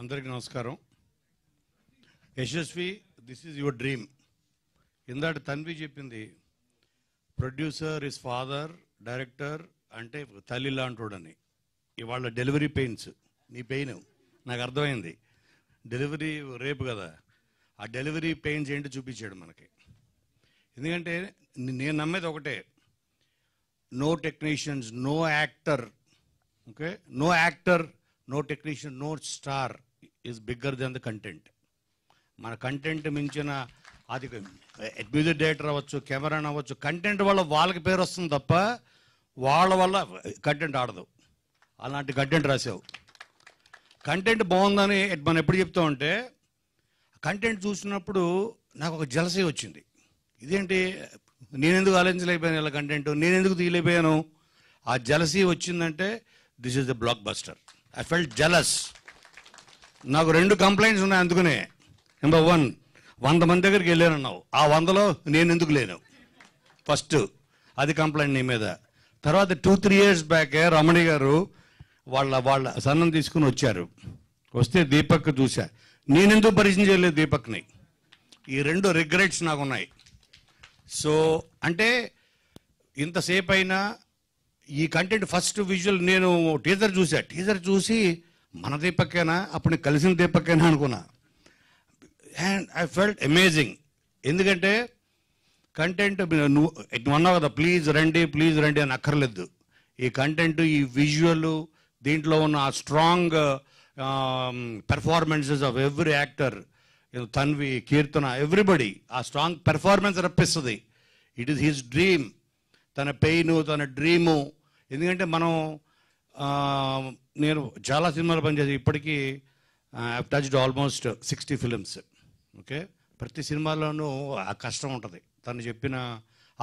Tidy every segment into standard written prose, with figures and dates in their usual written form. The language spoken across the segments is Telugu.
అందరికీ నమస్కారం. Yashasvi, this is your dream. ఇందాక తన్వి చెప్పింది, ప్రొడ్యూసర్ ఇస్ ఫాదర్, డైరెక్టర్ అంటే తల్లి లాంటోడని. ఇవాళ డెలివరీ పెయిన్స్, నీ పెయిన్ నాకు అర్థమైంది. డెలివరీ రేపు కదా, ఆ డెలివరీ పెయిన్స్ ఏంటి చూపించాడు మనకి. ఎందుకంటే నేను నమ్మేది ఒకటే, no technicians, no actor, okay, no actor, no technician, no star is bigger than the content. మన కంటెంట్ మించిన అది మ్యూజిక్ డైరెక్టర్ అవ్వచ్చు, కెమెరా అవ్వచ్చు, కంటెంట్ వల్ల వాళ్ళకి పేరు వస్తుంది తప్ప వాళ్ళ వల్ల కంటెంట్ ఆడదు. అలాంటి కంటెంట్ రాసావు. కంటెంట్ బాగుందని మనం ఎప్పుడు చెప్తామంటే, కంటెంట్ చూసినప్పుడు నాకు ఒక జలసీ వచ్చింది. ఇదేంటి, నేనెందుకు ఆలోచించలేకపోయాను ఇలా కంటెంట్, నేనెందుకు తీయలేకపోయాను. ఆ జలసీ వచ్చిందంటే this is the block buster. I felt jealous. నాకు 2 కంప్లైంట్స్ ఉన్నాయి. అందుకనే నెంబర్ 1, 100 మంది దగ్గరికి వెళ్ళానన్నావు, ఆ 100లో నేను ఎందుకు లేను, ఫస్ట్ అది కంప్లైంట్ నీ మీద. తర్వాత 2-3 years బ్యాకే రమణి గారు వాళ్ళ సన్నం తీసుకుని వచ్చారు. వస్తే దీపక్ చూసా, నేనెందుకు పరిచయం చేయలేదు దీపక్ని. ఈ 2 రిగ్రెట్స్ నాకు ఉన్నాయి. సో అంటే ఇంతసేపు అయినా ఈ కంటెంట్ ఫస్ట్ విజువల్ నేను టీజర్ చూసా. టీజర్ చూసి మన దీపక్కేనా, అప్పుడు కలిసిన దీపక్కేనా అనుకున్నా. And I felt amazing. ఎందుకంటే కంటెంట్ నువ్వు అన్నావు కదా, ప్లీజ్ రండి అని అక్కర్లేదు. ఈ కంటెంట్, ఈ విజువల్, దీంట్లో ఉన్న ఆ strong performances of every actor, Tanvi, Keerthana, everybody ఆ స్ట్రాంగ్ పెర్ఫార్మెన్స్ రప్పిస్తుంది. ఇట్ ఈస్ హిస్ డ్రీమ్, తన పెయిన్, తన డ్రీము. ఎందుకంటే నేను చాలా సినిమాలు పనిచేసి ఇప్పటికీ I touched almost 60 films. Okay, ప్రతి సినిమాలోనూ ఆ కష్టం ఉంటుంది. తను చెప్పిన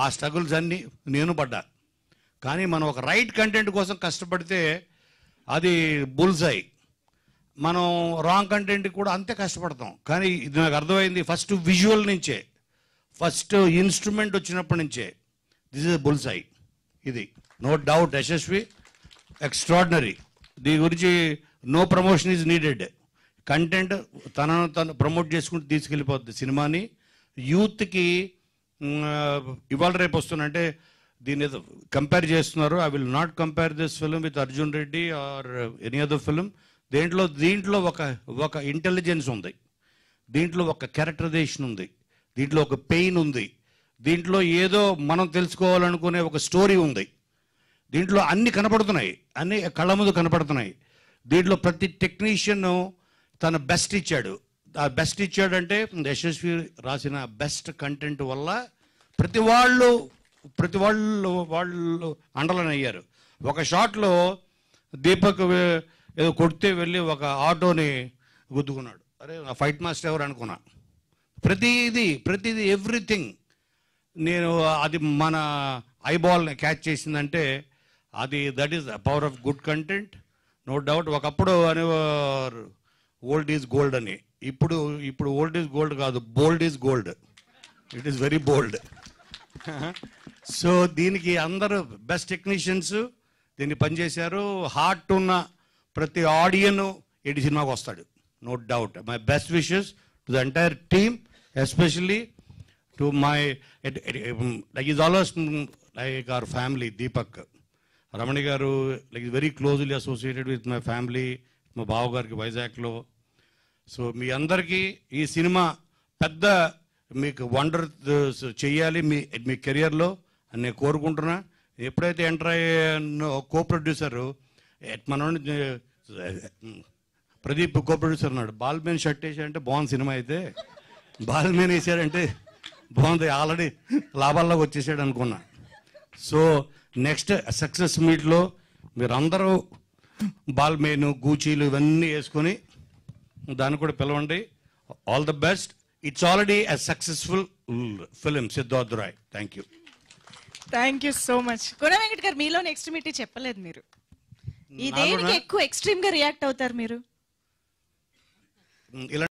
ఆ స్ట్రగుల్స్ అన్నీ నేను పడ్డా. కానీ మనం ఒక రైట్ కంటెంట్ కోసం కష్టపడితే అది బుల్సై. మనం రాంగ్ కంటెంట్ కూడా అంతే కష్టపడతాం. కానీ ఇది నాకు అర్థమైంది ఫస్ట్ విజువల్ నుంచే, ఫస్ట్ ఇన్స్ట్రుమెంట్ వచ్చినప్పటి నుంచే దిస్ ఇస్ బుల్సై. ఇది నో డౌట్. యశస్వి ఎక్స్ట్రాడినరీ. దీని గురించి no promotion is needed. Content తను ప్రమోట్ చేసుకుంటూ తీసుకెళ్ళిపోద్ది సినిమాని. యూత్కి ఇవాళ రేపు వస్తున్నంటే దీన్ని ఏదో కంపేర్ చేస్తున్నారు. I will not compare this film with Arjun Reddy or any other film. దీంట్లో ఒక ఇంటెలిజెన్స్ ఉంది, దీంట్లో ఒక క్యారెక్టరైజేషన్ ఉంది, దీంట్లో ఒక పెయిన్ ఉంది, దీంట్లో ఏదో మనం తెలుసుకోవాలనుకునే ఒక స్టోరీ ఉంది. దీంట్లో అన్ని కనపడుతున్నాయి, అన్ని కళ్ళ ముందు కనపడుతున్నాయి. దీంట్లో ప్రతి టెక్నీషియన్ తన బెస్ట్ ఇచ్చాడు. ఆ బెస్ట్ ఇచ్చాడంటే యశస్వి రాసిన బెస్ట్ కంటెంట్ వల్ల ప్రతి వాళ్ళు అండర్లైన్ అయ్యారు. ఒక షాట్లో దీపక్ ఏదో కొడితే వెళ్ళి ఒక ఆటోని గుద్దుకున్నాడు. అరే, ఫైట్ మాస్టర్ ఎవరు అనుకున్నా. ప్రతిదీ ఎవ్రీథింగ్ నేను అది మన ఐబాల్ని క్యాచ్ చేసిందంటే that is the power of good content. No doubt. ఒకప్పుడు అనేవారు ఓల్డ్ ఈజ్ గోల్డ్ అని. ఇప్పుడు ఓల్డ్ ఈజ్ గోల్డ్ కాదు, bold is gold. It is very bold. So దీనికి అందరూ బెస్ట్ టెక్నీషియన్స్ దీన్ని పనిచేశారు. హార్ట్ ఉన్న ప్రతి ఆడియన్ ఈ సినిమాకి వస్తాడు, no doubt. My best wishes to the entire team, especially to my like is almost like our family. Deepak, Ramani garu like very closely associated with my family, మా బావగారికి వైజాగ్లో. సో మీ అందరికీ ఈ సినిమా పెద్ద మీకు వండర్ చెయ్యాలి మీ కెరియర్లో అని నేను కోరుకుంటున్నా. ఎప్పుడైతే ఎంటర్ అయ్యానో కో ప్రొడ్యూసరు మన ప్రదీప్ కో ప్రొడ్యూసర్ అన్నాడు, బాల్మేన్ షర్ట్ వేసాడంటే బాగుంది సినిమా, అయితే బాల్మేన్ వేసాడంటే బాగుంది, ఆల్రెడీ లాభాల్లోకి వచ్చేసాడు అనుకున్నా. సో నెక్స్ట్ సక్సెస్ మీట్లో మీరందరూ బాల్మేను, గూచీలు ఇవన్నీ వేసుకొని దాన్ని కూడా పిలవండి. All the best. It's already a successful film, Siddharth Roy. Thank you. Thank you so much. Kona Venkat గారు, మీలోని ఎక్స్ట్రీమిటీ చెప్పలేదు మీరు. ఈ దేనికి ఎక్కువ ఎక్స్ట్రీమ్ గా రియాక్ట్ అవుతారు మీరు?